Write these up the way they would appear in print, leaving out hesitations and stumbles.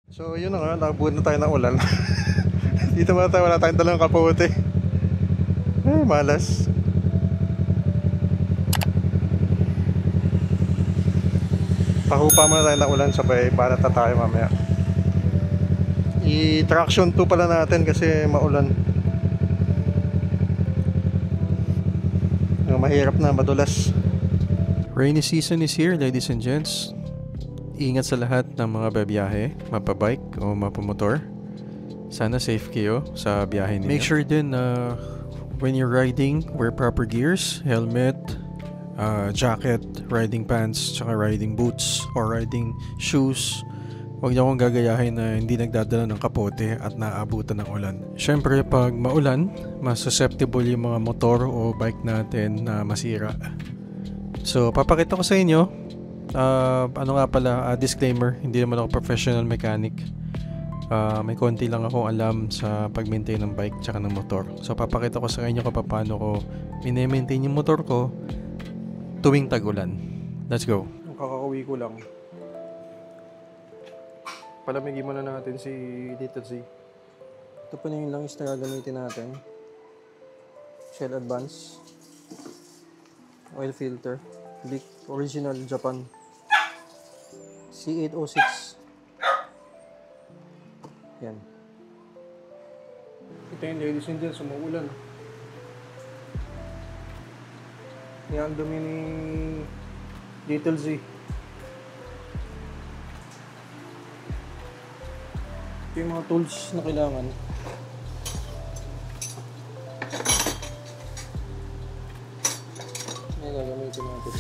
So yun na nga, nabuhat na tayo ng ulan. Dito muna tayo, wala tayong dalang kapote. Ay, malas. Pahupa muna tayo ng ulan, sabay banat na tayo mamaya. I-traction 2 pala natin kasi maulan. Mahirap na, madulas. Rainy season is here, ladies and gents. Ingat sa lahat ng mga babiyahe, mapabike o mapamotor. Sana safe kayo sa biyahe ninyo. Make sure din na when you're riding, wear proper gears, helmet, jacket, riding pants, tsaka riding boots or riding shoes. Huwag niyo akong gagayahin na hindi nagdadala ng kapote at naaabutan ng ulan. Syempre, pag maulan, mas susceptible yung mga motor o bike natin na masira. So, papakita ko sa inyo. Disclaimer, hindi naman ako professional mechanic. May konti lang akong alam sa pag-maintain ng bike tsaka ng motor. So, papakita ko sa inyo kung paano ko mini-maintain yung motor ko tuwing tag-ulan. Let's go. Kakauwi ko lang. Palamigin muna natin si Little Z. Ito pa na yung langis na gagamitin natin. Shell Advance. Oil filter. Blick Original Japan. C806. Yan. Ito yung ladies and gents, sumuulan. Yan, dumi ni Little Z. Ito yung mga tools na kailangan. Yan, gagamitin natin.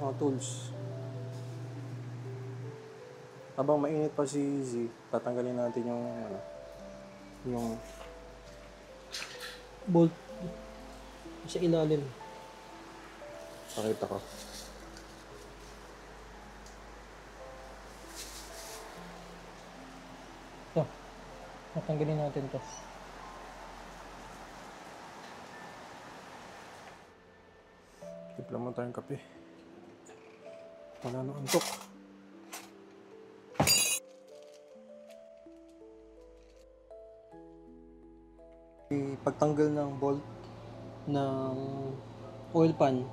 Mga tools. Habang mainit pa si Z, tatanggalin natin yung bolt sa ilalim. Pakita ko. Ito, tatanggalin natin to. Tipla mo tayong kape. Wala nang antok. Pagtanggal ng bolt ng oil pan,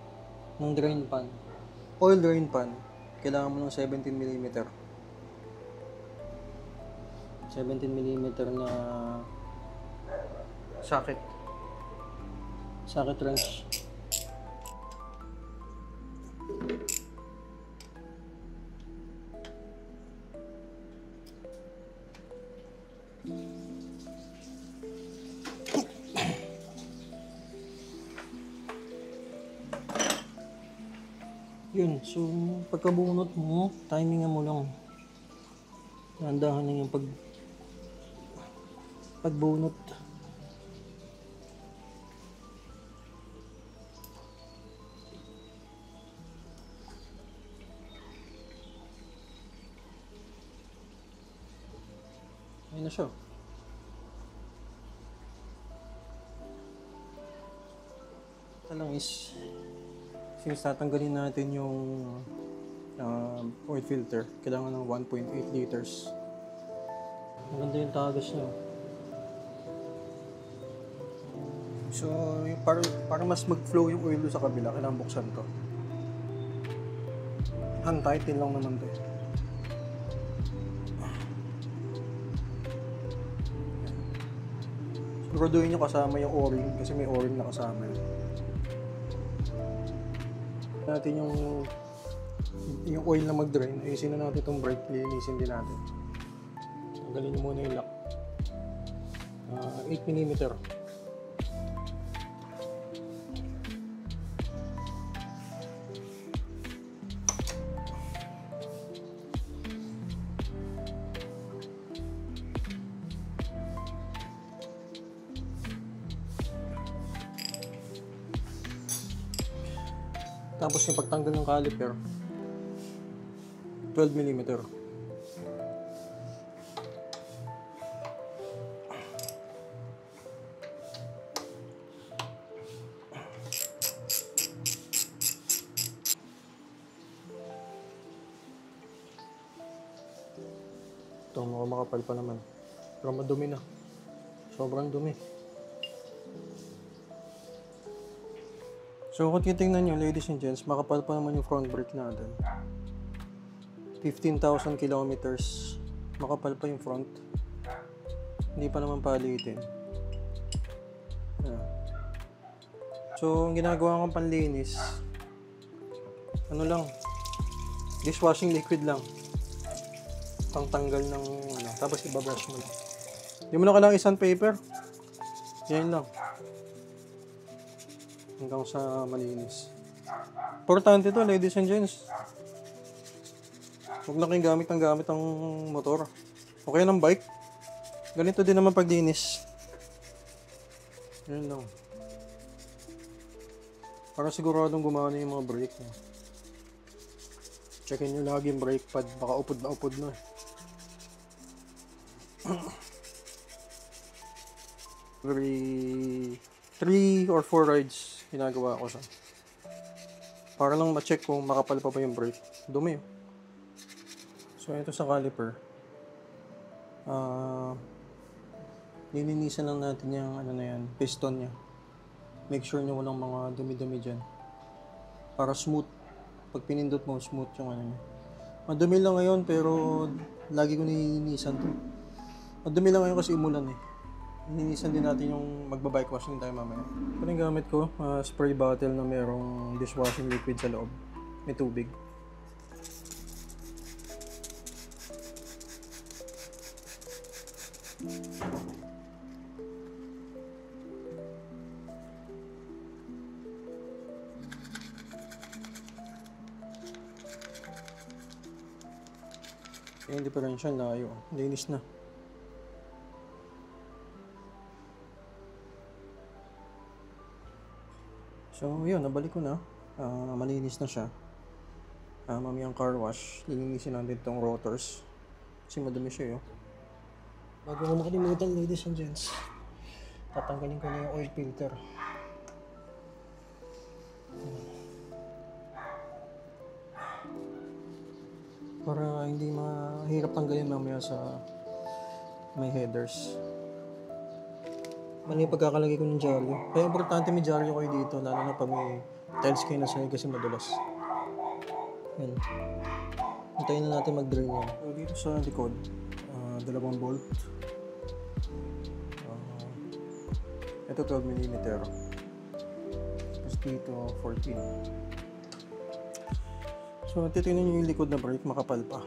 ng drain pan, oil drain pan, kailangan mo ng 17mm. 17mm na socket wrench. Yun, so pagkabunot mo, timingan mo lang. Dahan-dahan lang yung pagbunot. Ayun na siya. Ito lang is, since tatanggalin natin yung oil filter, kailangan ng 1.8 liters. Maganda yung tagas niya. So, para mas mag-flow yung oil sa kabila, kailangan buksan to. Hand-tighten lang naman to. Siguraduhin nyo kasama yung o-ring kasi may o-ring na kasama yun. Natin yung oil na mag-drain, ayusin na natin itong brake, linisin din natin. Tanggalin nyo muna yung lock. 8mm. Tapos yung pagtanggal ng caliper, 12mm. Ito, mukhang makapal pa naman. Pero madumi na. Sobrang dumi. So kung titingnan nyo, ladies and gents, makapal pa naman yung front brake natin. 15,000 kilometers. Makapal pa yung front. Hindi pa naman palitin. Ayan. So, ang ginagawa kong panlinis, ano lang, dishwashing liquid lang. Pangtanggal ng ano, tapos ibabrush mo lang. Hindi mo na kailangan sandpaper. Yan lang. Hanggang sa malinis. Importante to, ladies and gents. Huwag na kayong gamit ang motor. Okay ng bike. Ganito din naman paglinis. Yan lang. Para siguradong gumana yung mga brake nyo. Checkin nyo lagi yung brake pad. Baka upod na. Every 3 or 4 rides ginagawa ko siya. Para lang ma-check kung makapal pa ba yung brake. Dumi. So ito sa caliper. Nilinisan lang natin yung ano na yan, piston niya. Make sure nyo walang mga dumi-dumi dyan. Para smooth. Pag pinindot mo, smooth yung ano niya. Madumi lang ngayon pero lagi ko nilinisan to. Madumi lang ngayon kasi umulan eh. Nilinisan din natin yung magbabike washing tayo mamaya. Ito yung gamit ko, spray bottle na merong dishwashing liquid sa loob. May tubig. Yung differential layo. Linis na. So yun, nabalik ko na. Malinis na siya. Mamayang car wash. Lilinisin natin itong rotors. Kasi madumi siya yun. Bago ko makalimutan, ladies and gents, tatanggalin ko na yung oil filter. Para hindi mahirap tanggalin mamaya sa may headers. Mali yung pagkakalagay ko ng dyaryo. Kaya importante may dyaryo kayo dito, lalo na pag may tiles kayo na sa'yo kasi madulas. Yan. Hintayin na natin mag-drain yan. So dito sa likod, 2 bolt. Ito 12mm. Tapos dito 14. So titignan nyo yung likod na brake, makapal pa.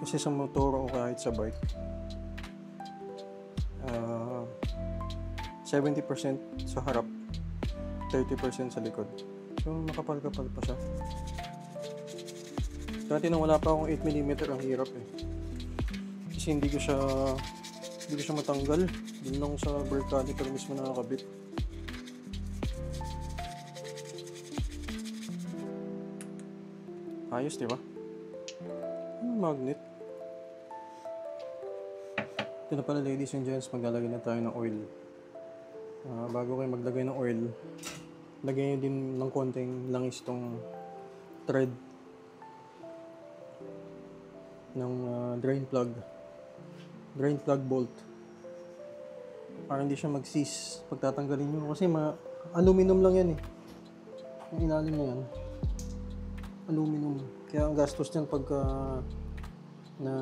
Kasi sa motor o kahit sa bike, 70% sa harap, 30% sa likod. So makapal-kapal pa siya. Dati nang wala pa akong 8mm, ang hirap eh. Kasi hindi ko siya matanggal. Doon lang sa brake caliper mismo nakakabit. Ayos, di ba? Magnet. Ito na pala, ladies and gents, maglalagay na tayo ng oil. Bago kayo maglagay ng oil, lagyan nyo din ng konting langis tong thread ng drain plug bolt, para hindi siya mag-seize pag tatanggalin nyo, kasi aluminum lang yan eh. Yung ilalim na yan aluminum, kaya ang gastos niyan pagka na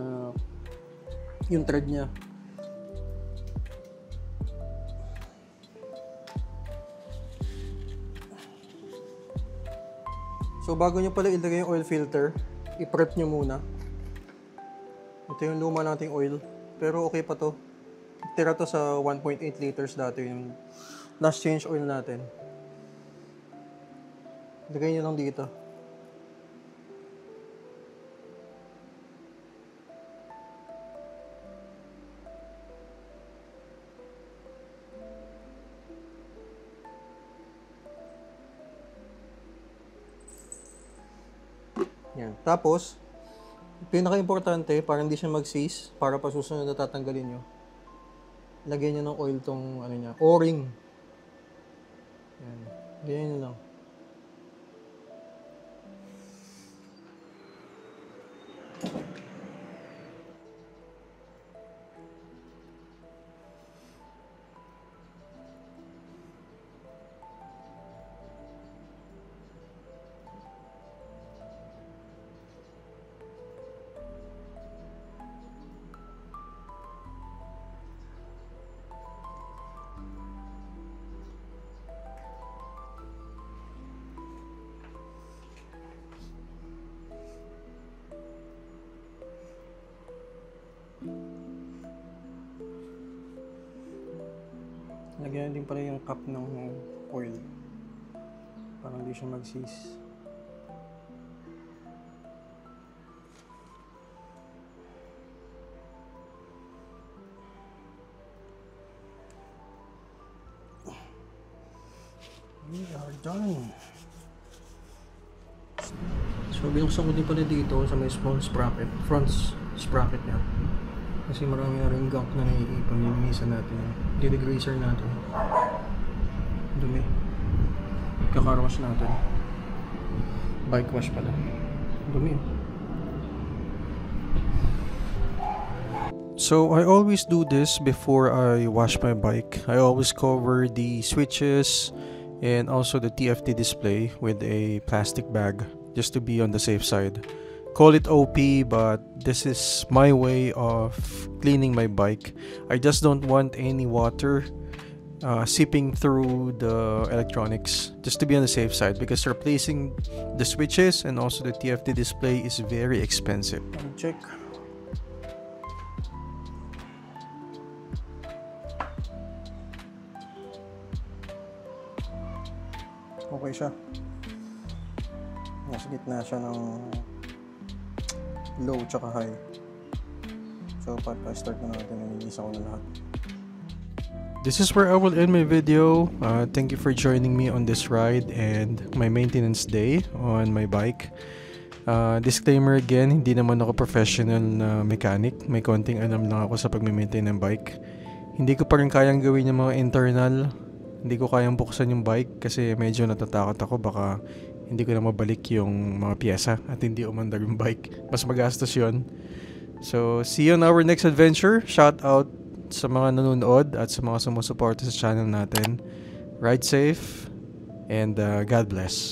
yung thread niya. So bago nyo pala ilagay yung oil filter, i-prep nyo muna. Ito yung luma nating oil, pero okay pa to. Tira to sa 1.8 liters dati, yung last change oil natin. Lagay nyo lang dito. Yan. Tapos, pinaka-importante, para hindi siya mag-seize, para pa susunod na tatanggalin nyo, lagyan nyo ng oil tong ano niya, O-ring. Yan. Ganyan nyo lang. Lagyan din pala yung cup ng oil para hindi siya mag-seize. We are done. So binuksan ko din pala dito sa may small sprocket, front sprocket niya. Kasi marami na rin gunk na naiipon. Nilinisan natin yun. Didegreaser natin. Dumi. Kakarwash natin. Bike wash pala. Dumi. So I always do this before I wash my bike. I always cover the switches and also the TFT display with a plastic bag just to be on the safe side. Call it OP, but this is my way of cleaning my bike. I just don't want any water seeping through the electronics, just to be on the safe side, because replacing the switches and also the TFT display is very expensive. Check. Okay siya. Nasa gitna siya ng low tsaka high. So pagka-start na natin, nililisa ko na lahat. This is where I will end my video. Thank you for joining me on this ride and my maintenance day on my bike. Disclaimer again, hindi naman ako professional na mechanic. May konting alam lang ako sa pag-maintain ng bike. Hindi ko pa rin kayang gawin yung mga internal. Hindi ko kayang buksan yung bike kasi medyo natatakot ako. Baka hindi ko na mabalik yung mga piyesa at hindi umandar yung bike. Mas magastos yun. So, see you on our next adventure. Shout out sa mga nanonood at sa mga sumusuporta sa channel natin. Ride safe and God bless.